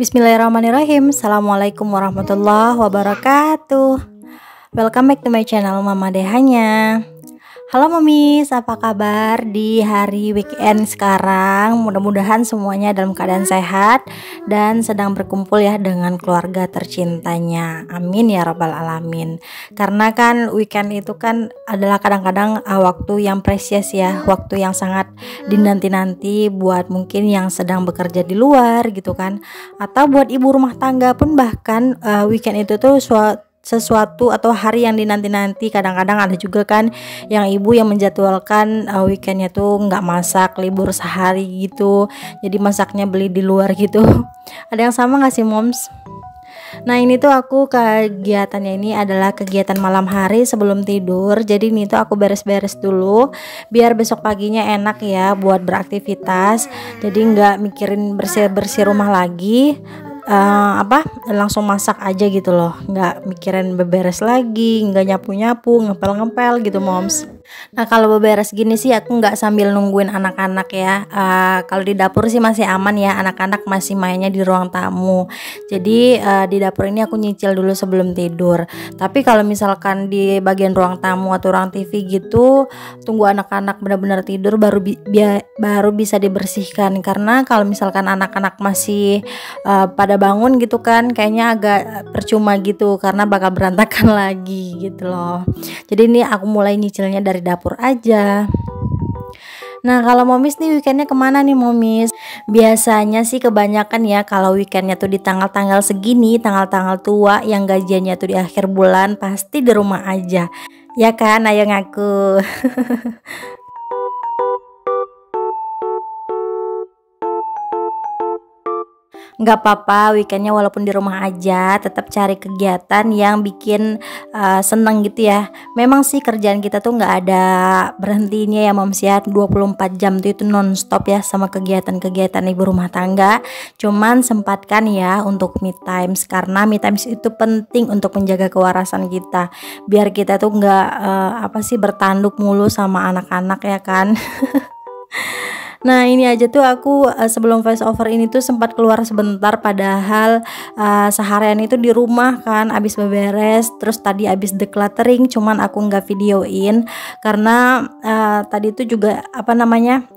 Bismillahirrahmanirrahim. Assalamualaikum warahmatullahi wabarakatuh. Welcome back to my channel Mama Dehanya. Halo Mamis, apa kabar di hari weekend sekarang? Mudah-mudahan semuanya dalam keadaan sehat dan sedang berkumpul ya dengan keluarga tercintanya. Amin ya rabbal alamin. Karena kan weekend itu kan adalah kadang-kadang waktu yang precious ya, waktu yang sangat dinanti-nanti buat mungkin yang sedang bekerja di luar gitu kan, atau buat ibu rumah tangga pun bahkan weekend itu tuh sesuatu atau hari yang dinanti-nanti. Kadang-kadang ada juga kan yang ibu yang menjadwalkan weekendnya tuh nggak masak, libur sehari gitu, jadi masaknya beli di luar gitu. Ada yang sama nggak sih moms? Nah ini tuh aku kegiatannya ini adalah kegiatan malam hari sebelum tidur. Jadi ini tuh aku beres-beres dulu biar besok paginya enak ya buat beraktivitas. Jadi nggak mikirin bersih-bersih rumah lagi, langsung masak aja gitu loh, nggak mikirin beberes lagi, nggak nyapu-nyapu, ngepel-ngepel gitu moms. Nah kalau beberes gini sih aku nggak sambil nungguin anak-anak ya. Kalau di dapur sih masih aman ya, anak-anak masih mainnya di ruang tamu. Jadi di dapur ini aku nyicil dulu sebelum tidur. Tapi kalau misalkan di bagian ruang tamu atau ruang TV gitu, tunggu anak-anak benar-benar tidur baru bisa dibersihkan. Karena kalau misalkan anak-anak masih pada bangun gitu kan, kayaknya agak percuma gitu karena bakal berantakan lagi gitu loh. Jadi ini aku mulai nyicilnya dari dapur aja. Nah kalau momis nih weekendnya kemana nih momis? Biasanya sih kebanyakan ya kalau weekendnya tuh di tanggal-tanggal segini, tanggal-tanggal tua yang gajiannya tuh di akhir bulan, pasti di rumah aja. Ya kan, ayo ngaku. Nggak apa-apa weekendnya walaupun di rumah aja, tetap cari kegiatan yang bikin seneng gitu ya. Memang sih kerjaan kita tuh nggak ada berhentinya ya moms ya, 24 jam tuh itu non-stop ya sama kegiatan-kegiatan ibu rumah tangga. Cuman sempatkan ya untuk me times, karena me times itu penting untuk menjaga kewarasan kita, biar kita tuh nggak bertanduk mulu sama anak-anak ya kan. Nah ini aja tuh aku sebelum voice over ini tuh sempat keluar sebentar, padahal seharian itu di rumah kan abis beberes, terus tadi abis decluttering, cuman aku nggak videoin karena tadi itu juga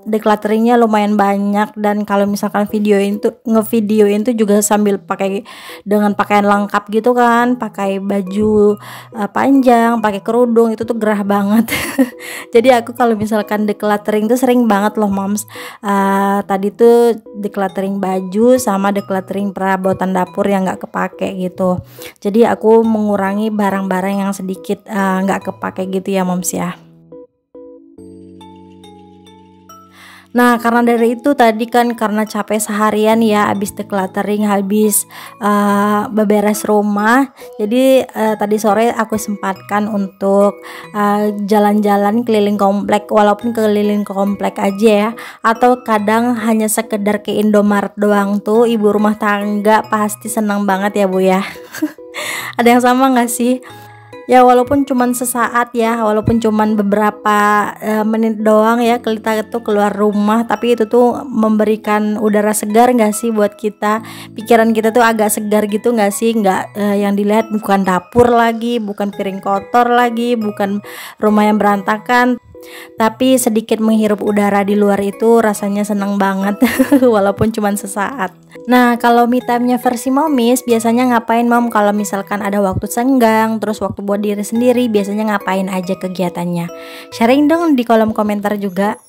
declutteringnya lumayan banyak, dan kalau misalkan ngevideoin tuh juga sambil pakai dengan pakaian lengkap gitu kan, pakai baju panjang, pakai kerudung, itu tuh gerah banget. Jadi aku kalau misalkan decluttering tuh sering banget loh moms. Tadi tuh decluttering baju sama decluttering perabotan dapur yang nggak kepake gitu. Jadi aku mengurangi barang-barang yang sedikit nggak kepake gitu ya moms ya. Nah karena dari itu tadi kan, karena capek seharian ya abis decluttering, habis beberes rumah, jadi tadi sore aku sempatkan untuk jalan-jalan keliling komplek, walaupun keliling komplek aja ya, atau kadang hanya sekedar ke Indomaret doang tuh ibu rumah tangga pasti senang banget ya bu ya. Ada yang sama gak sih? Ya walaupun cuman sesaat ya, walaupun cuman beberapa menit doang ya kita tuh keluar rumah, tapi itu tuh memberikan udara segar gak sih buat kita. Pikiran kita tuh agak segar gitu gak sih, nggak yang dilihat bukan dapur lagi, bukan piring kotor lagi, bukan rumah yang berantakan, tapi sedikit menghirup udara di luar itu rasanya senang banget. Walaupun cuma sesaat. Nah kalau me time-nya versi momis biasanya ngapain mom kalau misalkan ada waktu senggang, terus waktu buat diri sendiri, biasanya ngapain aja kegiatannya? Sharing dong di kolom komentar juga.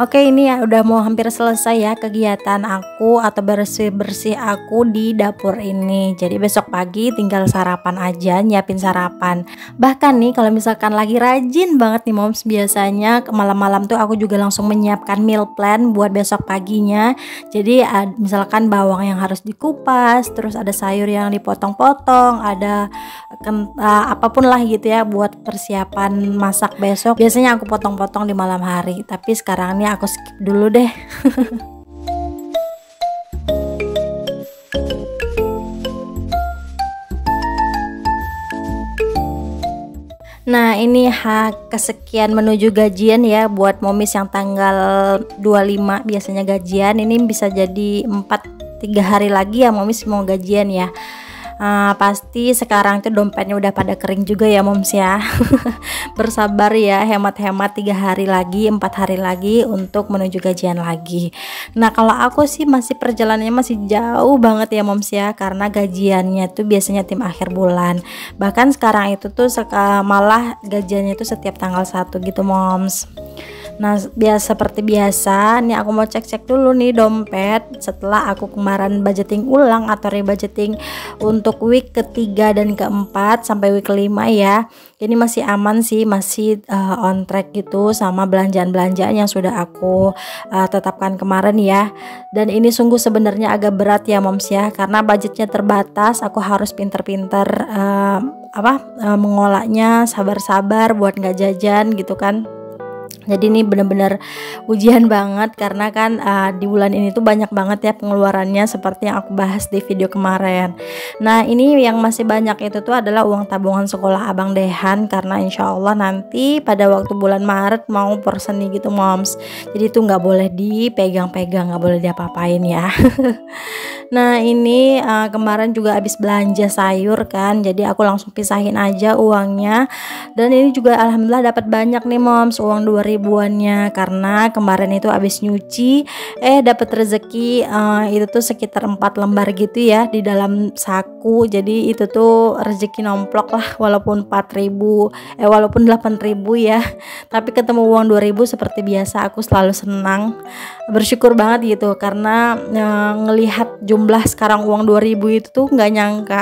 Oke ini ya udah mau hampir selesai ya kegiatan aku atau bersih-bersih aku di dapur ini. Jadi besok pagi tinggal sarapan aja, nyiapin sarapan. Bahkan nih kalau misalkan lagi rajin banget nih moms, biasanya malam-malam tuh aku juga langsung menyiapkan meal plan buat besok paginya. Jadi misalkan bawang yang harus dikupas, terus ada sayur yang dipotong-potong, ada apapun lah gitu ya buat persiapan masak besok. Biasanya aku potong-potong di malam hari, tapi sekarang aku skip dulu deh. Nah ini kesekian menuju gajian ya buat momis yang tanggal 25 biasanya gajian. Ini bisa jadi 4 3 hari lagi ya moms mau gajian ya. Pasti sekarang tuh dompetnya udah pada kering juga ya moms ya. Bersabar ya, hemat-hemat 3 hari lagi, 4 hari lagi untuk menuju gajian lagi. Nah kalau aku sih masih perjalanannya masih jauh banget ya moms ya, karena gajiannya tuh biasanya tim akhir bulan. Bahkan sekarang itu tuh malah gajiannya tuh setiap tanggal 1 gitu moms. Nah seperti biasa nih aku mau cek-cek dulu nih dompet setelah aku kemarin budgeting ulang atau rebudgeting untuk week ketiga dan keempat sampai week kelima ya. Ini masih aman sih, masih on track gitu sama belanjaan-belanjaan yang sudah aku tetapkan kemarin ya. Dan ini sungguh sebenarnya agak berat ya moms ya, karena budgetnya terbatas. Aku harus pinter-pinter mengolahnya, sabar-sabar buat nggak jajan gitu kan. Jadi ini benar-benar ujian banget karena kan di bulan ini tuh banyak banget ya pengeluarannya seperti yang aku bahas di video kemarin. Nah ini yang masih banyak itu tuh adalah uang tabungan sekolah Abang Dehan, karena insya Allah nanti pada waktu bulan Maret mau porseni gitu moms. Jadi itu nggak boleh dipegang-pegang, nggak boleh diapa-apain ya. Nah ini kemarin juga habis belanja sayur kan, jadi aku langsung pisahin aja uangnya. Dan ini juga alhamdulillah dapat banyak nih moms, uang 2.000-annya, karena kemarin itu habis nyuci dapat rezeki itu tuh sekitar 4 lembar gitu ya di dalam saku. Jadi itu tuh rezeki nomplok lah, walaupun 4.000 walaupun 8.000 ya, tapi ketemu uang 2.000 seperti biasa aku selalu senang, bersyukur banget gitu, karena ngelihat jumlah sekarang uang 2.000 itu tuh nggak nyangka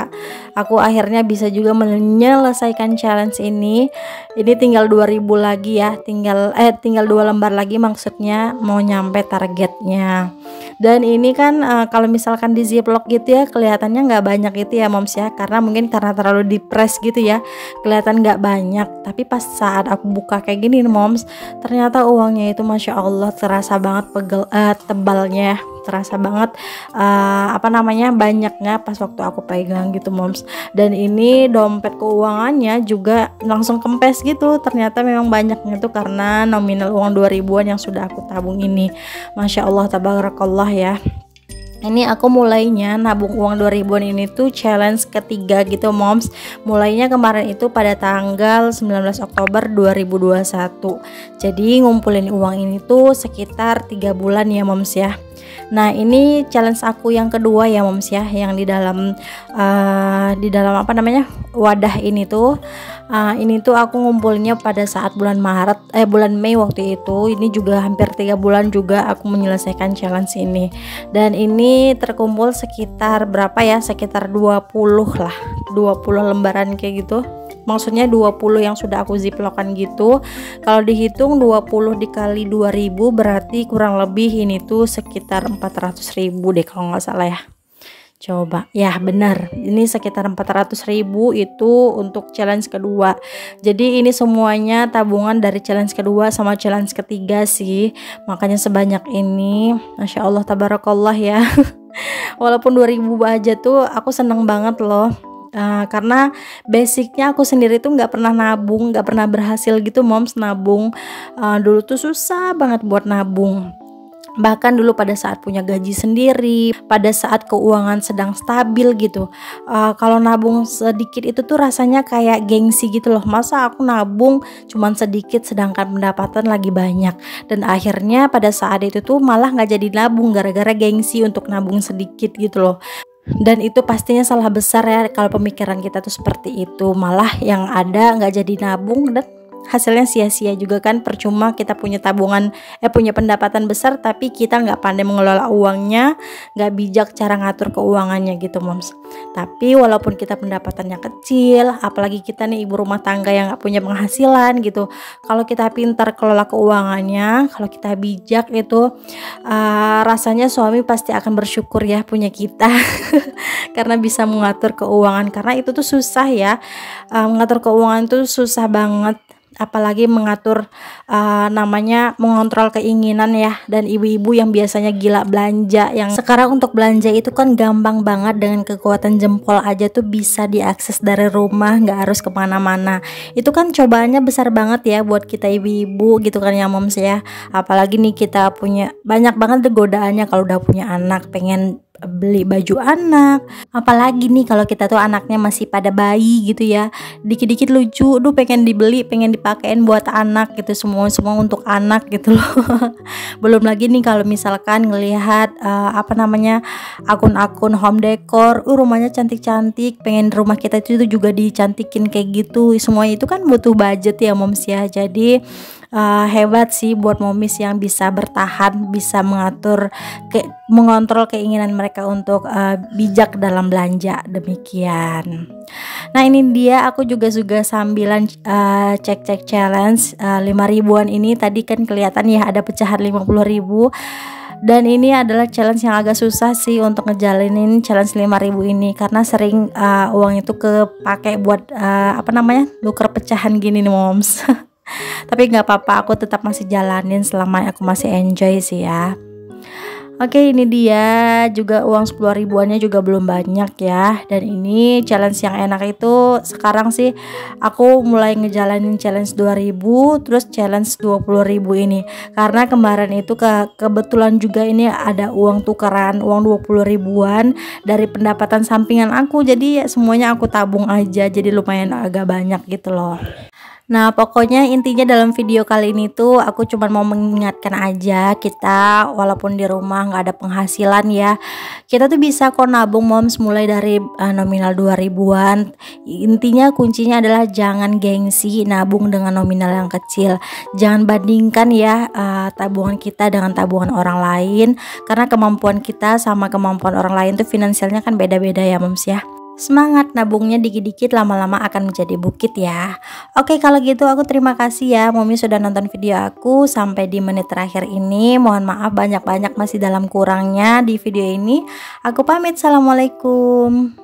aku akhirnya bisa juga menyelesaikan challenge ini. Ini tinggal 2.000 lagi ya, tinggal 2 lembar lagi maksudnya mau nyampe targetnya. Dan ini kan kalau misalkan di ziplock gitu ya kelihatannya nggak banyak itu ya moms ya, karena mungkin karena terlalu di press gitu ya kelihatan nggak banyak. Tapi pas saat aku buka kayak gini moms, ternyata uangnya itu masya Allah terasa banget tebalnya, terasa banget banyaknya pas waktu aku pegang gitu moms. Dan ini dompet keuangannya juga langsung kempes gitu, ternyata memang banyaknya tuh karena nominal uang 2.000-an yang sudah aku tabung ini. Masya Allah tabarakallah ya. Ini aku mulainya nabung uang 2.000-an ini tuh challenge ketiga gitu moms. Mulainya kemarin itu pada tanggal 19 Oktober 2021. Jadi ngumpulin uang ini tuh sekitar 3 bulan ya moms ya. Nah ini challenge aku yang kedua ya moms ya, yang di dalam wadah ini tuh. Ini tuh aku ngumpulnya pada saat bulan Mei waktu itu. Ini juga hampir 3 bulan juga aku menyelesaikan challenge ini. Dan ini terkumpul sekitar berapa ya, sekitar 20 lah, 20 lembaran kayak gitu. Maksudnya 20 yang sudah aku ziplokan gitu. Kalau dihitung 20 dikali 2.000 berarti kurang lebih ini tuh sekitar 400.000 deh kalau nggak salah ya. Coba ya, benar, ini sekitar 400.000 itu untuk challenge kedua. Jadi ini semuanya tabungan dari challenge kedua sama challenge ketiga sih, makanya sebanyak ini. Masya Allah tabarakallah ya. Walaupun 2.000 aja tuh aku seneng banget loh. Karena basicnya aku sendiri tuh nggak pernah nabung, nggak pernah berhasil gitu moms nabung. Dulu tuh susah banget buat nabung. Bahkan dulu pada saat punya gaji sendiri, pada saat keuangan sedang stabil gitu, kalau nabung sedikit itu tuh rasanya kayak gengsi gitu loh. Masa aku nabung cuman sedikit sedangkan pendapatan lagi banyak. Dan akhirnya pada saat itu tuh malah nggak jadi nabung gara-gara gengsi untuk nabung sedikit gitu loh. Dan itu pastinya salah besar ya kalau pemikiran kita tuh seperti itu. Malah yang ada nggak jadi nabung dan hasilnya sia-sia juga kan, percuma kita punya tabungan punya pendapatan besar tapi kita nggak pandai mengelola uangnya, nggak bijak cara ngatur keuangannya gitu moms. Tapi walaupun kita pendapatannya kecil, apalagi kita nih ibu rumah tangga yang nggak punya penghasilan gitu, kalau kita pintar kelola keuangannya, kalau kita bijak itu rasanya suami pasti akan bersyukur ya punya kita. Karena bisa mengatur keuangan, karena itu tuh susah ya, mengatur keuangan itu susah banget. Apalagi mengatur mengontrol keinginan ya. Dan ibu-ibu yang biasanya gila belanja, yang sekarang untuk belanja itu kan gampang banget, dengan kekuatan jempol aja tuh bisa diakses dari rumah, nggak harus kemana-mana. Itu kan cobaannya besar banget ya buat kita ibu-ibu gitu kan ya moms ya. Apalagi nih kita punya banyak banget godaannya kalau udah punya anak, pengen beli baju anak. Apalagi nih kalau kita tuh anaknya masih pada bayi gitu ya, dikit-dikit lucu, pengen dibeli, pengen dipakein buat anak gitu, semua untuk anak gitu loh. Belum lagi nih kalau misalkan ngelihat akun-akun home decor, rumahnya cantik-cantik, pengen rumah kita itu juga dicantikin kayak gitu. Semuanya itu kan butuh budget ya moms ya. Jadi hebat sih buat momis yang bisa bertahan, bisa mengontrol keinginan mereka untuk bijak dalam belanja, demikian. Nah ini dia, aku juga sambilan cek challenge 5 ribuan ini. Tadi kan kelihatan ya ada pecahan 50 ribu. Dan ini adalah challenge yang agak susah sih untuk ngejalanin challenge 5 ribu ini, karena sering uang itu kepake buat nuker pecahan gini nih moms. Tapi nggak apa-apa, aku tetap masih jalanin selama aku masih enjoy sih ya. Oke, ini dia juga uang 10 ribuannya juga belum banyak ya. Dan ini challenge yang enak itu sekarang sih aku mulai ngejalanin challenge 2.000 terus challenge 20.000 ini. Karena kemarin itu kebetulan juga ini ada uang tukeran, uang 20 ribuan dari pendapatan sampingan aku. Jadi ya semuanya aku tabung aja, jadi lumayan agak banyak gitu loh. Nah pokoknya intinya dalam video kali ini tuh aku cuma mau mengingatkan aja, kita walaupun di rumah nggak ada penghasilan ya, kita tuh bisa kok nabung moms, mulai dari nominal 2 ribuan. Intinya kuncinya adalah jangan gengsi nabung dengan nominal yang kecil. Jangan bandingkan ya tabungan kita dengan tabungan orang lain, karena kemampuan kita sama kemampuan orang lain tuh finansialnya kan beda-beda ya moms ya. Semangat nabungnya, dikit-dikit lama-lama akan menjadi bukit ya. Oke kalau gitu aku terima kasih ya Momi sudah nonton video aku sampai di menit terakhir ini. Mohon maaf banyak-banyak masih dalam kurangnya di video ini. Aku pamit, assalamualaikum.